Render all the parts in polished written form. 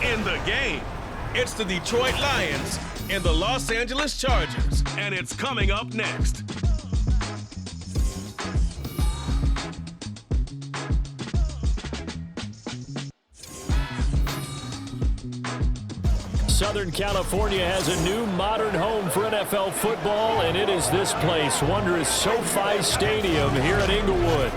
in the game. It's the Detroit Lions and the Los Angeles Chargers, and it's coming up next. Southern California has a new modern home for NFL football, and it is this place, wondrous SoFi Stadium here at Inglewood.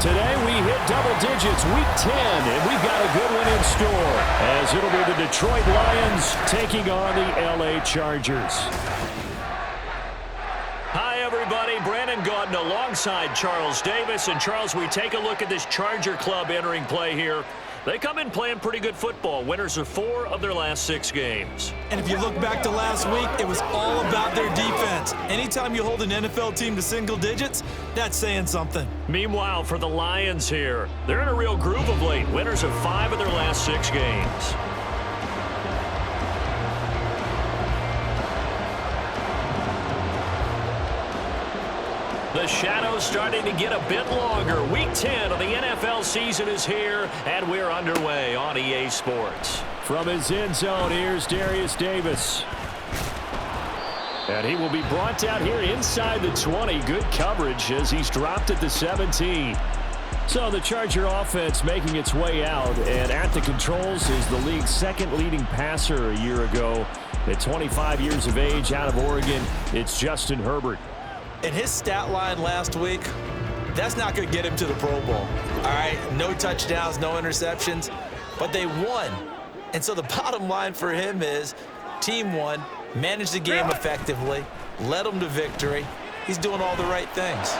Today we hit double digits, week 10, and we've got a good one in store, as it'll be the Detroit Lions taking on the LA Chargers. Hi, everybody. Brandon Gaudin alongside Charles Davis. And, Charles, we take a look at this Charger club entering play here. They come in playing pretty good football. Winners of 4 of their last 6 games. And if you look back to last week, it was all about their defense. Anytime you hold an NFL team to single digits, that's saying something. Meanwhile, for the Lions here, they're in a real groove of late. Winners of 5 of their last 6 games. The shadow's starting to get a bit longer. Week 10 of the NFL season is here, and we're underway on EA Sports. From his end zone, here's Darius Davis. And he will be brought down here inside the 20. Good coverage as he's dropped at the 17. So the Charger offense making its way out, and at the controls is the league's second leading passer a year ago. At 25 years of age, out of Oregon, it's Justin Herbert. And his stat line last week, that's not going to get him to the Pro Bowl. All right, no touchdowns, no interceptions, but they won. And so the bottom line for him is team won, managed the game effectively, led them to victory. He's doing all the right things.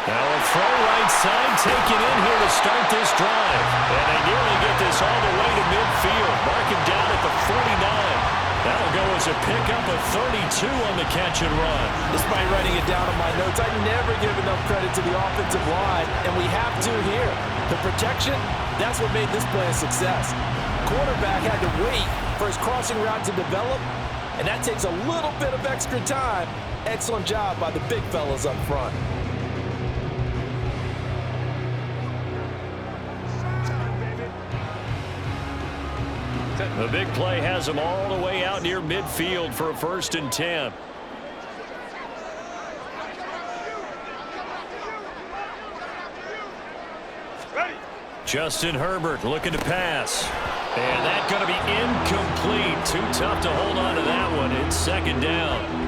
Now a throw right side taken in here to start this drive. And they nearly get this all the way to midfield. Marking down at the 49. That'll go as a pickup of 32 on the catch and run. Despite writing it down on my notes, I never give enough credit to the offensive line, and we have to here. The protection, that's what made this play a success. Quarterback had to wait for his crossing route to develop, and that takes a little bit of extra time. Excellent job by the big fellas up front. The big play has him all the way out near midfield for a 1st and 10. Justin Herbert looking to pass. And that's going to be incomplete. Too tough to hold on to that one. It's 2nd down.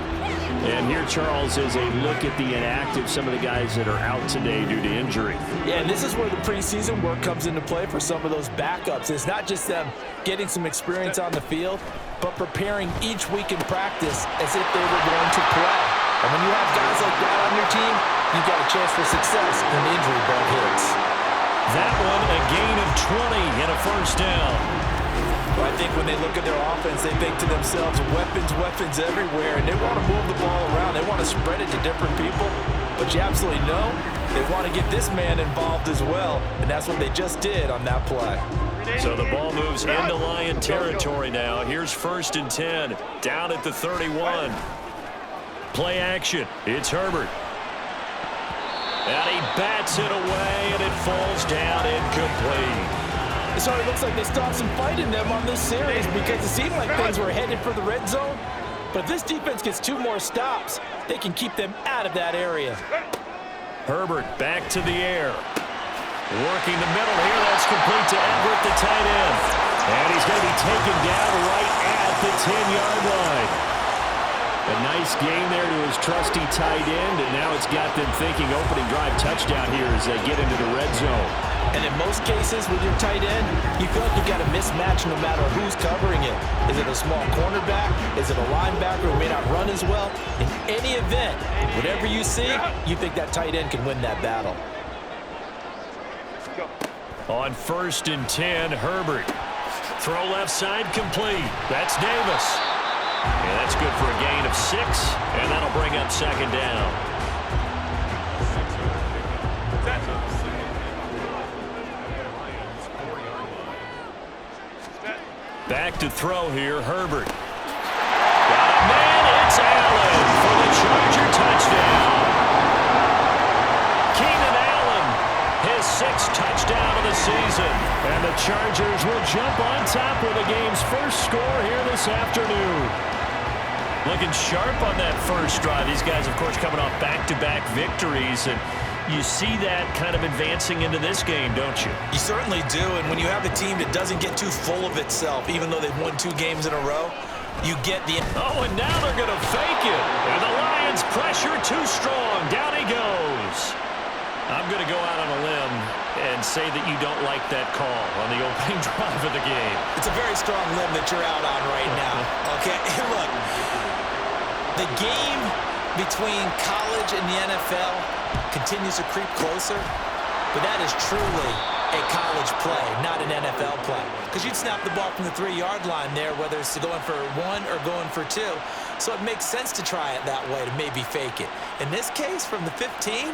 And here, Charles, is a look at the inactive, some of the guys that are out today due to injury. Yeah, and this is where the preseason work comes into play for some of those backups. It's not just them getting some experience on the field, but preparing each week in practice as if they were going to play. And when you have guys like that on your team, you've got a chance for success when the injury bug hits. That one, a gain of 20 and a 1st down. Well, I think when they look at their offense, they think to themselves, weapons everywhere, and they want to move the ball around. They want to spread it to different people, but you absolutely know they want to get this man involved as well, and that's what they just did on that play. So the ball moves into Lion territory now. Here's 1st and 10, down at the 31. Play action. It's Herbert. And he bats it away, and it falls down incomplete. So it looks like they stopped some fight in them on this series because it seemed like things were headed for the red zone. But if this defense gets 2 more stops, they can keep them out of that area. Herbert back to the air. Working the middle here. That's complete to Everett, the tight end. And he's going to be taken down right at the 10-yard line. A nice gain there to his trusty tight end, and now it's got them thinking opening drive touchdown here as they get into the red zone. And in most cases with your tight end, you feel like you've got a mismatch no matter who's covering it. Is it a small cornerback? Is it a linebacker who may not run as well? In any event, whatever you see, you think that tight end can win that battle. On 1st and 10, Herbert. Throw left side complete. That's Davis. And that's good for a gain of 6, and that'll bring up 2nd down. Back to throw here, Herbert. Got a man, it's Allen for the Charger touchdown. Keenan Allen, his 6th touchdown of the season. And the Chargers will jump on top with the game's first score here this afternoon. Looking sharp on that first drive. These guys, of course, coming off back-to-back victories. And you see that kind of advancing into this game, don't you? You certainly do. And when you have a team that doesn't get too full of itself, even though they've won 2 games in a row, you get the... Oh, and now they're going to fake it. And the Lions pressure too strong. Down he goes. I'm going to go out on a limb and say that you don't like that call on the opening drive of the game. It's a very strong limb that you're out on right now. Okay, look, the game between college and the NFL continues to creep closer, but that is truly a college play, not an NFL play. Because you'd snap the ball from the 3-yard line there, whether it's going for 1 or going for 2. So it makes sense to try it that way to maybe fake it. In this case, from the 15,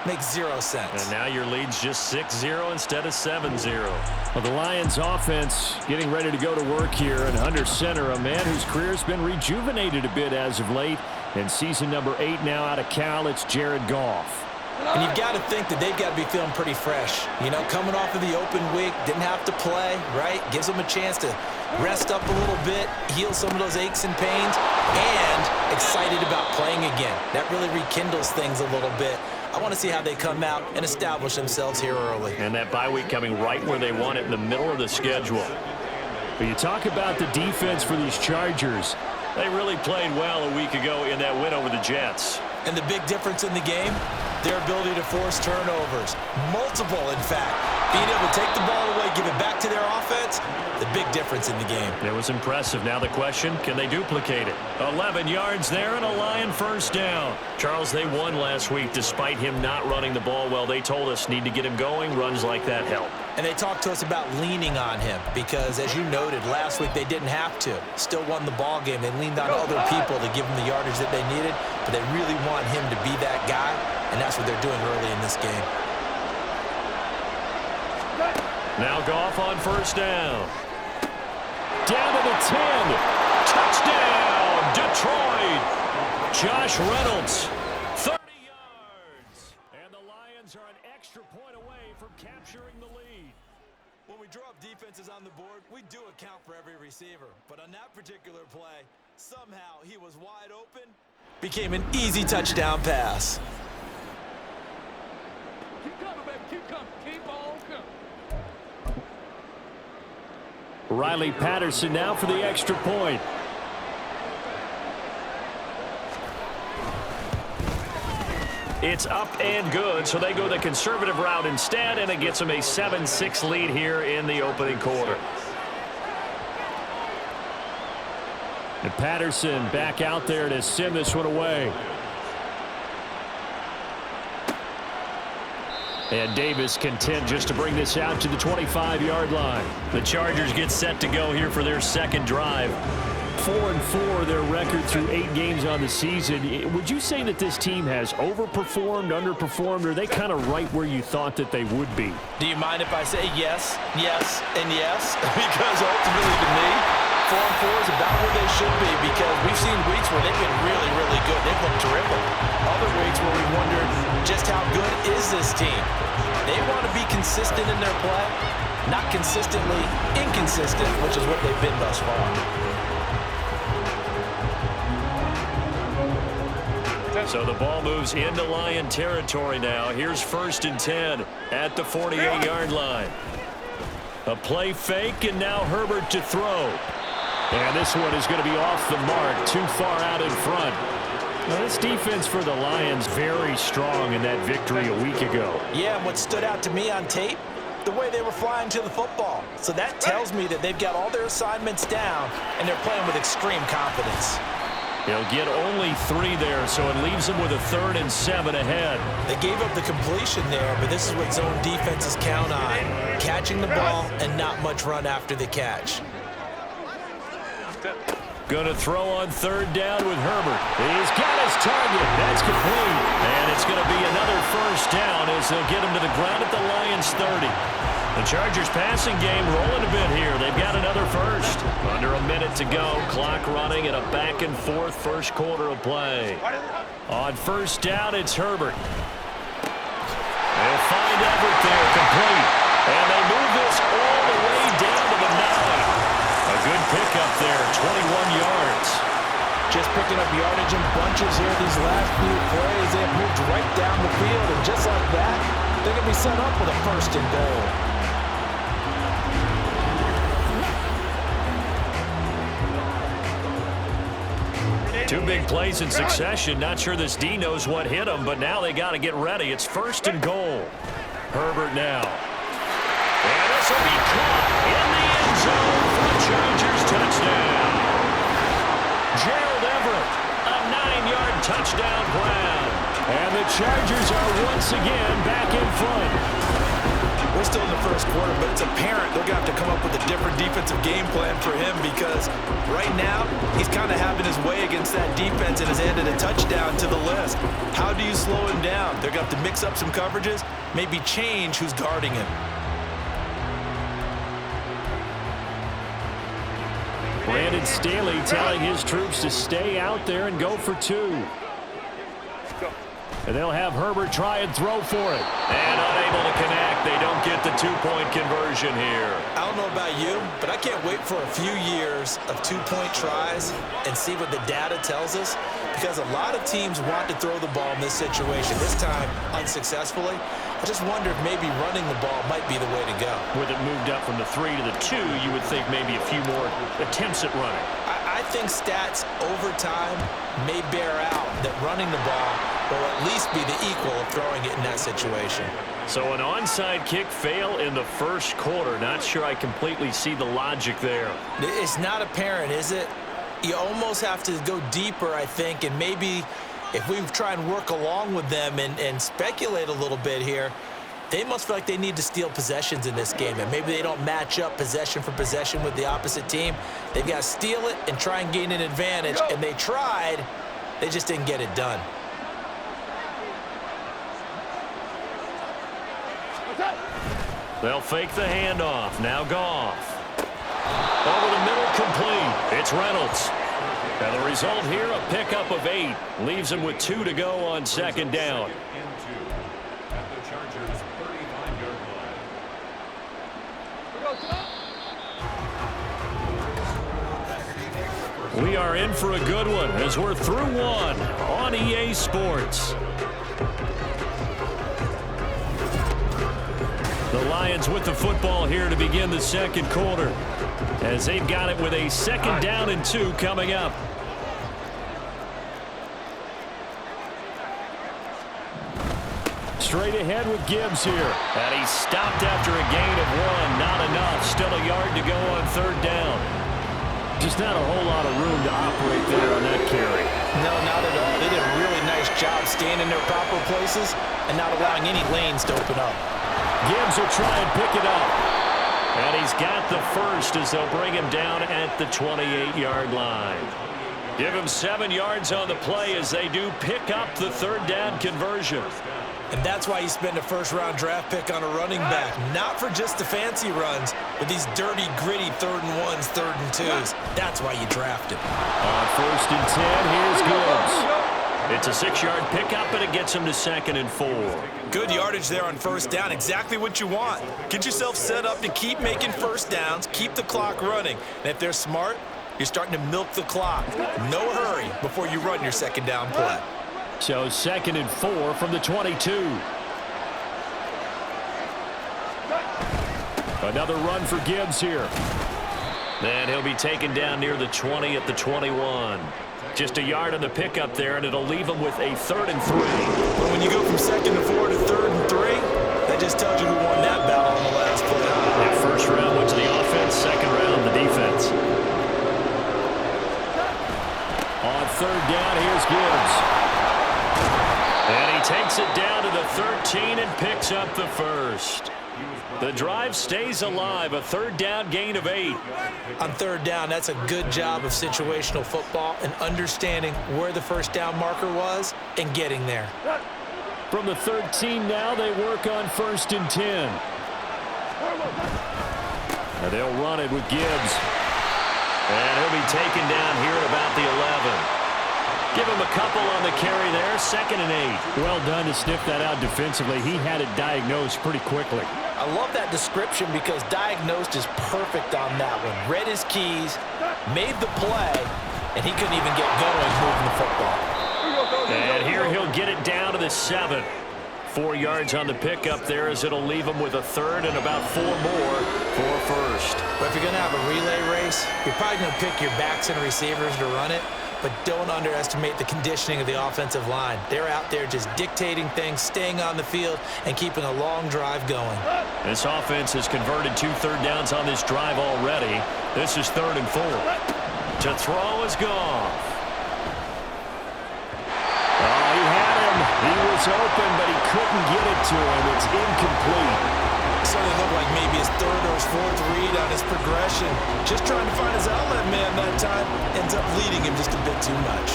makes 0 sense. And now your lead's just 6-0 instead of 7-0. Well, the Lions offense getting ready to go to work here, and under center, a man whose career's been rejuvenated a bit as of late. In season number 8 now out of Cal, it's Jared Goff. And you've got to think that they've got to be feeling pretty fresh. You know, coming off of the open week, didn't have to play, right? Gives them a chance to rest up a little bit, heal some of those aches and pains, and excited about playing again. That really rekindles things a little bit. I want to see how they come out and establish themselves here early. And that bye week coming right where they want it, in the middle of the schedule. But you talk about the defense for these Chargers. They really played well a week ago in that win over the Jets. And the big difference in the game, their ability to force turnovers. Multiple, in fact. Being able to take the ball away, give it back to their offense, the big difference in the game. It was impressive. Now the question, can they duplicate it? 11 yards there and a Lion first down. Charles, they won last week despite him not running the ball well. They told us need to get him going. Runs like that help. And they talked to us about leaning on him because, as you noted, last week they didn't have to. Still won the ball game. They leaned on other people to give them the yardage that they needed, but they really want him to be that guy, and that's what they're doing early in this game. Now Goff on first down. Down to the 10. Touchdown, Detroit. Josh Reynolds, 30 yards. And the Lions are an extra point away from capturing the lead. When we draw up defenses on the board, we do account for every receiver. But on that particular play, somehow he was wide open. Became an easy touchdown pass. Keep coming, baby. Keep coming. Keep on coming. Riley Patterson now for the extra point. It's up and good, so they go the conservative route instead, and it gets them a 7-6 lead here in the opening quarter. And Patterson back out there to send this one away. And Davis content just to bring this out to the 25-yard line. The Chargers get set to go here for their second drive. 4-4 their record through 8 games on the season. Would you say that this team has overperformed, underperformed, or are they kind of right where you thought that they would be? Do you mind if I say yes, yes, and yes? Because ultimately to me, 4-4 is about where they should be because we've seen weeks where they've been really, really good. They've looked terrific. Other weeks where we wondered just how good is this team. They want to be consistent in their play, not consistently inconsistent, which is what they've been thus far. So the ball moves into Lion territory now. Here's 1st and 10 at the 48-yard line. A play fake, and now Herbert to throw. And this one is going to be off the mark, too far out in front. Now, this defense for the Lions very strong in that victory a week ago. Yeah, and what stood out to me on tape, the way they were flying to the football. So that tells me that they've got all their assignments down, and they're playing with extreme confidence. They'll get only 3 there, so it leaves them with a 3rd and 7 ahead. They gave up the completion there, but this is what zone defenses count on. Catching the ball and not much run after the catch. Going to throw on 3rd down with Herbert. He's got his target. That's complete. And it's going to be another first down as they'll get him to the ground at the Lions 30. The Chargers passing game rolling a bit here. They've got another first. Under a minute to go. Clock running at a back and forth first quarter of play. On first down, it's Herbert. They'll find Everett there, complete. And they move this all the way down to the 9. A good pickup there, 21 yards. Just picking up yardage in bunches here these last few plays. They have moved right down the field, and just like that, they're going to be set up with a first and goal. Two big plays in succession. Not sure this D knows what hit him, but now they got to get ready. It's first and goal. Herbert now. And this will be caught in the end zone for the Chargers touchdown. Gerald Everett, a 9-yard touchdown grab. And the Chargers are once again back in front. We're still in the first quarter, but it's apparent they're going to have to come up with a different defensive game plan for him because right now he's kind of having his way against that defense and has added a touchdown to the list. How do you slow him down? They're going to have to mix up some coverages, maybe change who's guarding him. Brandon Staley telling his troops to stay out there and go for 2. And they'll have Herbert try and throw for it. And unable to connect. They don't get the 2-point conversion here. I don't know about you, but I can't wait for a few years of 2-point tries and see what the data tells us. Because a lot of teams want to throw the ball in this situation. This time, unsuccessfully. I just wonder if maybe running the ball might be the way to go. With it moved up from the 3 to the 2, you would think maybe a few more attempts at running. I think stats over time may bear out that running the ball will at least be the equal of throwing it in that situation. So an onside kick fail in the first quarter. Not sure I completely see the logic there. It's not apparent, is it? You almost have to go deeper, I think, and maybe if we try and work along with them and speculate a little bit here, they must feel like they need to steal possessions in this game, and maybe they don't match up possession for possession with the opposite team. They've got to steal it and try and gain an advantage, and they tried. They just didn't get it done. They'll fake the handoff. Now Goff. Over the middle, complete. It's Reynolds. And the result here, a pickup of 8. Leaves him with 2 to go on second down. We are in for a good one as we're through one on EA Sports. The Lions with the football here to begin the second quarter as they've got it with a second down and 2 coming up. Straight ahead with Gibbs here. And he stopped after a gain of 1. Not enough. Still a yard to go on third down. Just not a whole lot of room to operate there on that carry. No, not at all. They did a really nice job staying in their proper places and not allowing any lanes to open up. Gibbs will try and pick it up. And he's got the first as they'll bring him down at the 28-yard line. Give him 7 yards on the play as they do pick up the third down conversion. And that's why you spend a first-round draft pick on a running back. Not for just the fancy runs, but these dirty, gritty 3rd and 1s, 3rd and 2s. That's why you draft him. On 1st and 10, here's Gibbs. It's a 6-yard pickup, and it gets him to 2nd and 4. Good yardage there on first down. Exactly what you want. Get yourself set up to keep making first downs, keep the clock running. And if they're smart, you're starting to milk the clock. No hurry before you run your second down play. So 2nd and 4 from the 22. Another run for Gibbs here. And he'll be taken down near the 20 at the 21. Just a yard on the pickup there, and it'll leave him with a 3rd and 3. But when you go from 2nd and 4 to 3rd and 3, that just tells you who won that battle on the last play. That first round went to the offense, second round the defense. On third down, here's Gibbs. And he takes it down to the 13 and picks up the first. The drive stays alive, a third down gain of 8. On third down, that's a good job of situational football and understanding where the first down marker was and getting there. From the 13 now, they work on 1st and 10. And they'll run it with Gibbs. And he'll be taken down here at about the 11. Give him a couple on the carry there, 2nd and 8. Well done to sniff that out defensively. He had it diagnosed pretty quickly. I love that description because diagnosed is perfect on that one. Read his keys, made the play, and he couldn't even get going moving the football. And here he'll get it down to the 7. 4 yards on the pickup there as it'll leave him with a 3rd and about 4 more for first. But if you're going to have a relay race, you're probably going to pick your backs and receivers to run it, but don't underestimate the conditioning of the offensive line. They're out there just dictating things, staying on the field, and keeping a long drive going. This offense has converted 2 third downs on this drive already. This is 3rd and 4. To throw is Goff. Oh, he had him. He was open, but he couldn't get it to him. It's incomplete. Certainly looked like maybe his 3rd or his 4th read on his progression. Just trying to find his outlet man that time. Ends up leading him just a bit too much.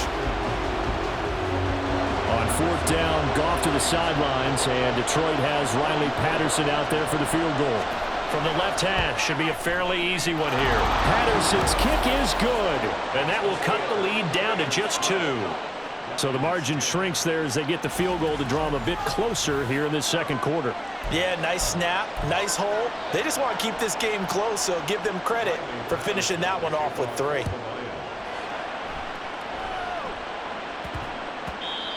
On 4th down, Goff to the sidelines, and Detroit has Riley Patterson out there for the field goal. From the left hash, should be a fairly easy one here. Patterson's kick is good. And that will cut the lead down to just 2. So the margin shrinks there as they get the field goal to draw them a bit closer here in this 2nd quarter. Yeah, nice snap, nice hole. They just want to keep this game close, so give them credit for finishing that one off with 3.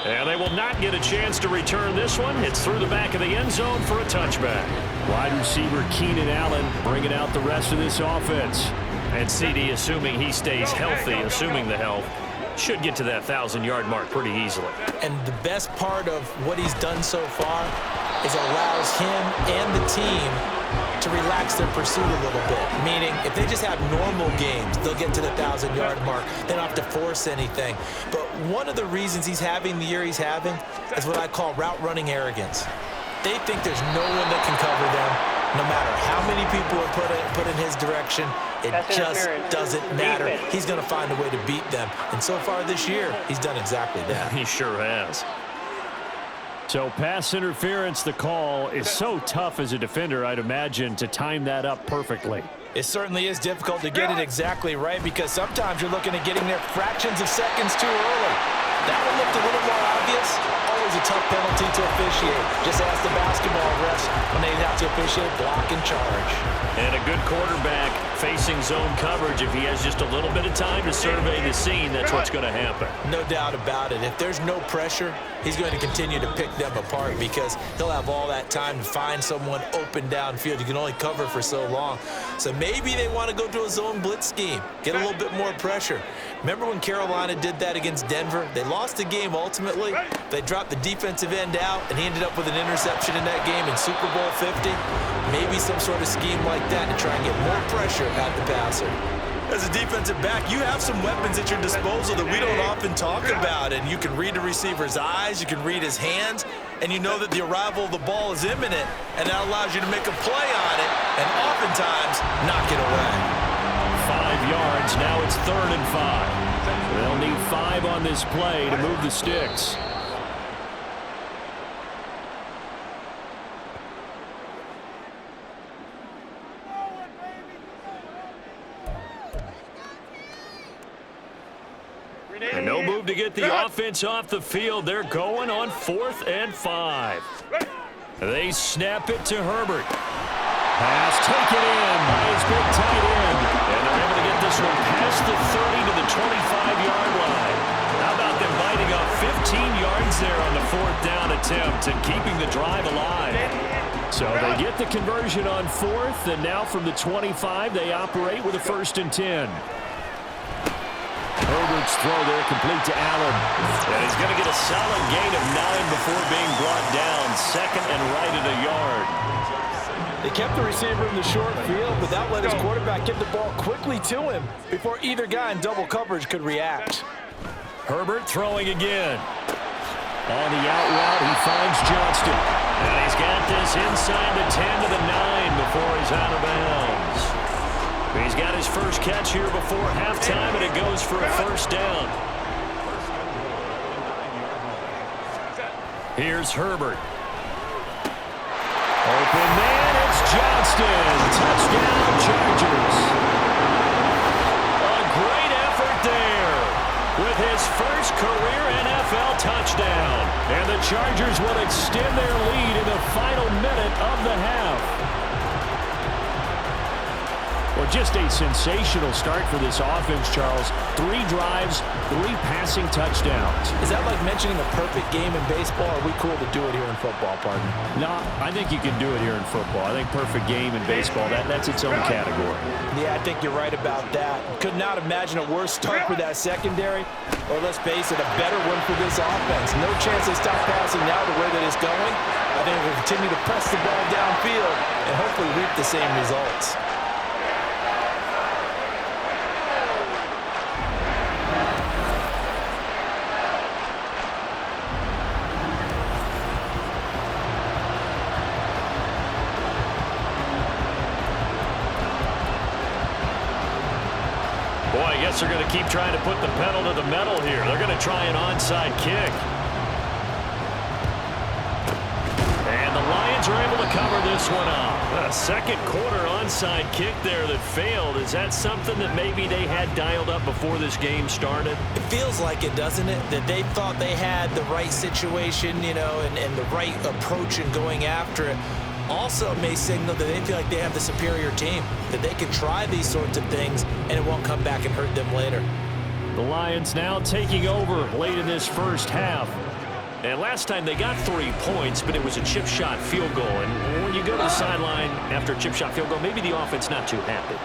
And they will not get a chance to return this one. It's through the back of the end zone for a touchback. Wide receiver Keenan Allen bringing out the rest of this offense. And CD, assuming he stays healthy, assuming the health, should get to that 1,000-yard mark pretty easily. And the best part of what he's done so far is it allows him and the team to relax their pursuit a little bit. Meaning, if they just have normal games, they'll get to the 1,000-yard mark. They don't have to force anything. But one of the reasons he's having the year he's having is what I call route running arrogance. They think there's no one that can cover them. No matter how many people are put in his direction, it just doesn't matter. He's going to find a way to beat them. And so far this year, he's done exactly that. He sure has. So pass interference, the call is so tough as a defender, I'd imagine, to time that up perfectly. It certainly is difficult to get it exactly right because sometimes you're looking at getting there fractions of seconds too early. That one looked a little more obvious. Always a tough penalty to officiate. Just ask the basketball refs when they have to officiate block and charge. And a good quarterback facing zone coverage, if he has just a little bit of time to survey the scene, that's what's going to happen. No doubt about it. If there's no pressure, he's going to continue to pick them apart because he'll have all that time to find someone open downfield. You can only cover for so long. So maybe they want to go to a zone blitz scheme, get a little bit more pressure. Remember when Carolina did that against Denver? They lost the game ultimately. They dropped the defensive end out, and he ended up with an interception in that game in Super Bowl 50. Maybe some sort of scheme like that to try and get more pressure at the passer. As a defensive back, you have some weapons at your disposal that we don't often talk about, and you can read the receiver's eyes, you can read his hands, and you know that the arrival of the ball is imminent, and that allows you to make a play on it, and oftentimes knock it away. 5 yards, now it's 3rd and 5. They'll need 5 on this play to move the sticks. And no move to get the offense off the field. They're going on 4th and 5. They snap it to Herbert. Pass taken in by his big tight end. And they're able to get this one past the 30 to the 25-yard line. How about them biting up 15 yards there on the 4th down attempt and keeping the drive alive? So they get the conversion on 4th, and now from the 25, they operate with a 1st and 10. Herbert's throw there complete to Allen. And he's going to get a solid gain of 9 before being brought down. 2nd and right at a yard. They kept the receiver in the short field, but that let his quarterback get the ball quickly to him before either guy in double coverage could react. Herbert throwing again. On the out route, he finds Johnston. And he's got this inside the 10 to the 9 before he's out of bounds. He's got his first catch here before halftime, and it goes for a 1st down. Here's Herbert. Open man, it's Johnston. Touchdown, Chargers. A great effort there with his first career Chargers will extend their lead in the final minute of the half. Well, just a sensational start for this offense, Charles. 3 drives, 3 passing touchdowns. Is that like mentioning a perfect game in baseball, or are we cool to do it here in football, partner? No, I think you can do it here in football. I think perfect game in baseball, that's its own category. Yeah, I think you're right about that. Could not imagine a worse start for that secondary, or let's face it, a better one for this offense. No chance they stop passing now the way that it's going. I think we'll continue to press the ball downfield and hopefully reap the same results. Boy, I guess they're going to keep trying to put the pedal to the metal here. They're going to try an onside kick. And the Lions are able to cover this one up. A second quarter onside kick there that failed. Is that something that maybe they had dialed up before this game started? It feels like it, doesn't it? That they thought they had the right situation, you know, and the right approach in going after it. Also may signal that they feel like they have the superior team, that they can try these sorts of things and it won't come back and hurt them later. The Lions now taking over late in this first half. And last time they got 3 points, but it was a chip shot field goal. And when you go to the sideline after a chip shot field goal, maybe the offense not too happy.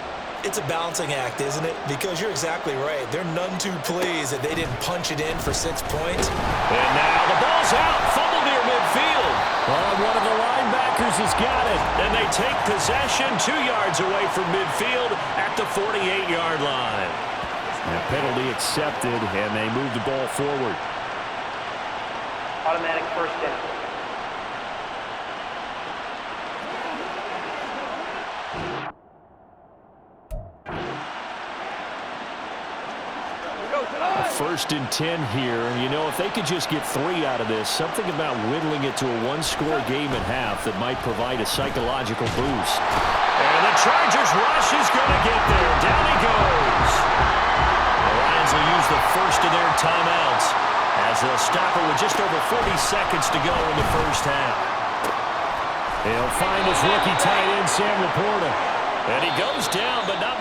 It's a balancing act, isn't it? Because you're exactly right. They're none too pleased that they didn't punch it in for 6 points. And now the ball's out. Fumble near midfield. Well, one of the linebackers has got it. And they take possession 2 yards away from midfield at the 48-yard line. And penalty accepted, and they move the ball forward. Automatic first down. First and 10 here. You know, if they could just get 3 out of this, something about whittling it to a 1-score game at half that might provide a psychological boost. And the Chargers rush is going to get there. Down he goes. The Lions will use the first of their timeouts as they'll stop it with just over 40 seconds to go in the first half. He'll find his rookie tight end, Sam Laporta. And he goes down, but not